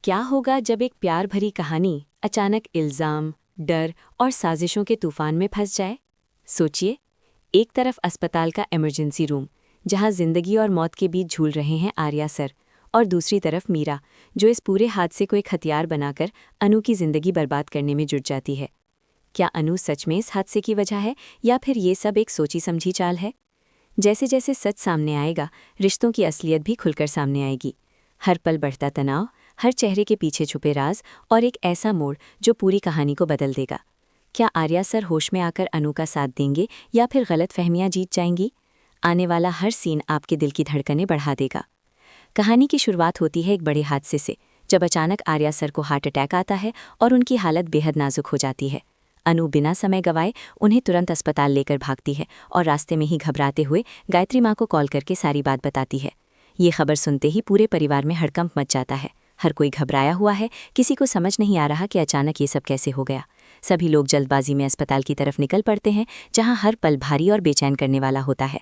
क्या होगा जब एक प्यार भरी कहानी अचानक इल्ज़ाम, डर और साजिशों के तूफान में फंस जाए? सोचिए, एक तरफ अस्पताल का इमरजेंसी रूम, जहां जिंदगी और मौत के बीच झूल रहे हैं आर्या सर, और दूसरी तरफ मीरा, जो इस पूरे हादसे को एक हथियार बनाकर अनु की जिंदगी बर्बाद करने में जुट जाती है। क्या अनु सच में इस हादसे की वजह है, या फिर ये सब एक सोची समझी चाल है? जैसे जैसे सच सामने आएगा, रिश्तों की असलियत भी खुलकर सामने आएगी। हर पल बढ़ता तनाव, हर चेहरे के पीछे छुपे राज और एक ऐसा मोड़ जो पूरी कहानी को बदल देगा। क्या आर्या सर होश में आकर अनु का साथ देंगे, या फिर गलतफहमियां जीत जाएंगी? आने वाला हर सीन आपके दिल की धड़कनें बढ़ा देगा। कहानी की शुरुआत होती है एक बड़े हादसे से, जब अचानक आर्या सर को हार्ट अटैक आता है और उनकी हालत बेहद नाजुक हो जाती है। अनु बिना समय गवाए उन्हें तुरंत अस्पताल लेकर भागती है और रास्ते में ही घबराते हुए गायत्री माँ को कॉल करके सारी बात बताती है। ये खबर सुनते ही पूरे परिवार में हड़कंप मच जाता है। हर कोई घबराया हुआ है, किसी को समझ नहीं आ रहा कि अचानक ये सब कैसे हो गया। सभी लोग जल्दबाजी में अस्पताल की तरफ निकल पड़ते हैं, जहां हर पल भारी और बेचैन करने वाला होता है।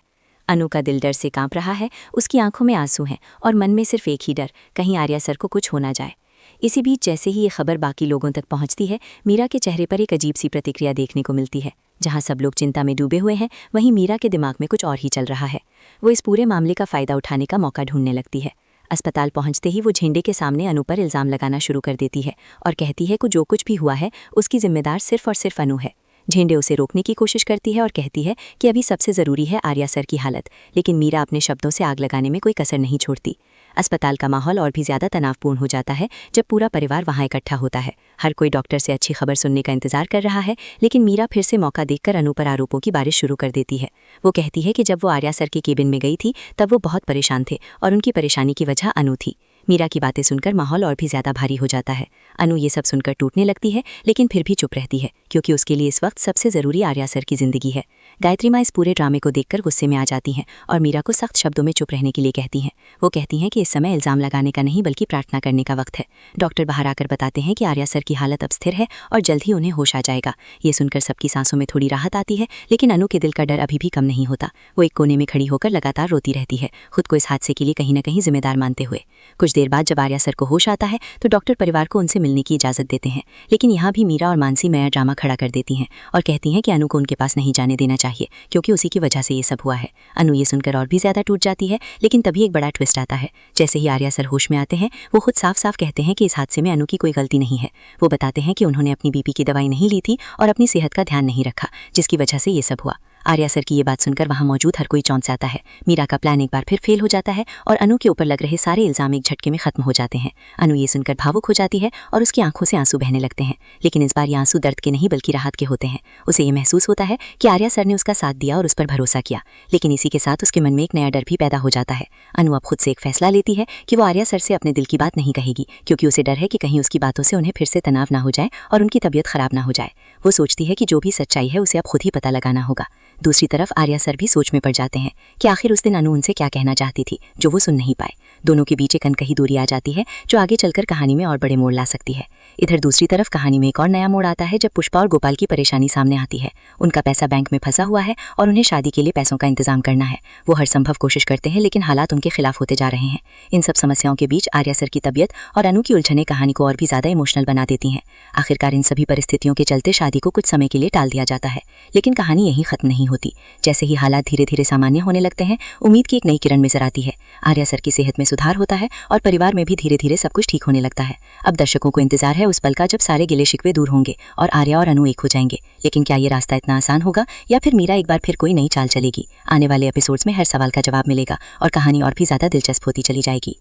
अनु का दिल डर से कांप रहा है, उसकी आंखों में आंसू हैं और मन में सिर्फ एक ही डर, कहीं आर्या सर को कुछ हो ना जाए। इसी बीच जैसे ही ये खबर बाकी लोगों तक पहुंचती है, मीरा के चेहरे पर एक अजीब सी प्रतिक्रिया देखने को मिलती है। जहां सब लोग चिंता में डूबे हुए हैं, वहीं मीरा के दिमाग में कुछ और ही चल रहा है। वो इस पूरे मामले का फ़ायदा उठाने का मौका ढूंढने लगती है। अस्पताल पहुंचते ही वो झेंडे के सामने अनु पर इल्ज़ाम लगाना शुरू कर देती है और कहती है कि जो कुछ भी हुआ है उसकी जिम्मेदार सिर्फ और सिर्फ अनु है। झेंडे उसे रोकने की कोशिश करती है और कहती है कि अभी सबसे ज़रूरी है आर्या सर की हालत, लेकिन मीरा अपने शब्दों से आग लगाने में कोई कसर नहीं छोड़ती। अस्पताल का माहौल और भी ज़्यादा तनावपूर्ण हो जाता है जब पूरा परिवार वहाँ इकट्ठा होता है। हर कोई डॉक्टर से अच्छी खबर सुनने का इंतजार कर रहा है, लेकिन मीरा फिर से मौका देखकर अनु पर आरोपों की बारिश शुरू कर देती है। वो कहती है कि जब वो आर्या सर के केबिन में गई थी तब वो बहुत परेशान थे और उनकी परेशानी की वजह अनु थी। मीरा की बातें सुनकर माहौल और भी ज़्यादा भारी हो जाता है। अनु ये सब सुनकर टूटने लगती है, लेकिन फिर भी चुप रहती है, क्योंकि उसके लिए इस वक्त सबसे ज़रूरी आर्या सर की ज़िंदगी है। गायत्री माँ इस पूरे ड्रामे को देखकर गुस्से में आ जाती हैं और मीरा को सख्त शब्दों में चुप रहने के लिए कहती हैं। वो कहती हैं कि इस समय इल्ज़ाम लगाने का नहीं बल्कि प्रार्थना करने का वक्त है। डॉक्टर बाहर आकर बताते हैं कि आर्या सर की हालत अब स्थिर है और जल्द ही उन्हें होश आ जाएगा। ये सुनकर सबकी सांसों में थोड़ी राहत आती है, लेकिन अनु के दिल का डर अभी भी कम नहीं होता। वो एक कोने में खड़ी होकर लगातार रोती रहती है, खुद को इस हादसे के लिए कहीं न कहीं जिम्मेदार मानते हुए। कुछ देर बाद जब आर्या सर को होश आता है तो डॉक्टर परिवार को उनसे मिलने की इजाज़त देते हैं, लेकिन यहाँ भी मीरा और मानसी नया ड्रामा खड़ा कर देती हैं और कहती हैं कि अनु को उनके पास नहीं जाने देना चाहिए, क्योंकि उसी की वजह से ये सब हुआ है। अनु ये सुनकर और भी ज़्यादा टूट जाती है, लेकिन तभी एक बड़ा ट्विस्ट आता है। जैसे ही आर्या सर होश में आते हैं, वो खुद साफ साफ कहते हैं कि इस हादसे में अनु की कोई गलती नहीं है। वो बताते हैं कि उन्होंने अपनी बीपी की दवाई नहीं ली थी और अपनी सेहत का ध्यान नहीं रखा, जिसकी वजह से ये सब हुआ। आर्या सर की ये बात सुनकर वहाँ मौजूद हर कोई चौंक जाता है। मीरा का प्लान एक बार फिर फेल हो जाता है और अनु के ऊपर लग रहे सारे इल्ज़ाम एक झटके में खत्म हो जाते हैं। अनु ये सुनकर भावुक हो जाती है और उसकी आंखों से आंसू बहने लगते हैं, लेकिन इस बार ये आंसू दर्द के नहीं बल्कि राहत के होते हैं। उसे ये महसूस होता है कि आर्या सर ने उसका साथ दिया और उस पर भरोसा किया, लेकिन इसी के साथ उसके मन में एक नया डर भी पैदा हो जाता है। अनु अब खुद से एक फैसला लेती है कि वो आर्या सर से अपने दिल की बात नहीं कहेगी, क्योंकि उसे डर है कि कहीं उसकी बातों से उन्हें फिर से तनाव ना हो जाए और उनकी तबीयत खराब ना हो जाए। वो सोचती है कि जो भी सच्चाई है उसे अब खुद ही पता लगाना होगा। दूसरी तरफ आर्या सर भी सोच में पड़ जाते हैं कि आखिर उस दिन अनु उनसे क्या कहना चाहती थी जो वो सुन नहीं पाए। दोनों के बीच एक अनकही दूरी आ जाती है जो आगे चलकर कहानी में और बड़े मोड़ ला सकती है। इधर दूसरी तरफ कहानी में एक और नया मोड़ आता है जब पुष्पा और गोपाल की परेशानी सामने आती है। उनका पैसा बैंक में फंसा हुआ है और उन्हें शादी के लिए पैसों का इंतजाम करना है। वो हर संभव कोशिश करते हैं, लेकिन हालात उनके खिलाफ होते जा रहे हैं। इन सब समस्याओं के बीच आर्या सर की तबीयत और अनु की उलझनें कहानी को और भी ज़्यादा इमोशनल बना देती हैं। आखिरकार इन सभी परिस्थितियों के चलते शादी को कुछ समय के लिए टाल दिया जाता है, लेकिन कहानी यहीं खत्म नहीं होती। जैसे ही हालात धीरे धीरे सामान्य होने लगते हैं, उम्मीद की एक नई किरण नजर आती है। आर्या सर की सेहत में सुधार होता है और परिवार में भी धीरे धीरे सब कुछ ठीक होने लगता है। अब दर्शकों को इंतजार है उस पल का जब सारे गिले शिकवे दूर होंगे और आर्या और अनु एक हो जाएंगे। लेकिन क्या ये रास्ता इतना आसान होगा, या फिर मीरा एक बार फिर कोई नई चाल चलेगी? आने वाले एपिसोड्स में हर सवाल का जवाब मिलेगा और कहानी और भी ज़्यादा दिलचस्प होती चली जाएगी।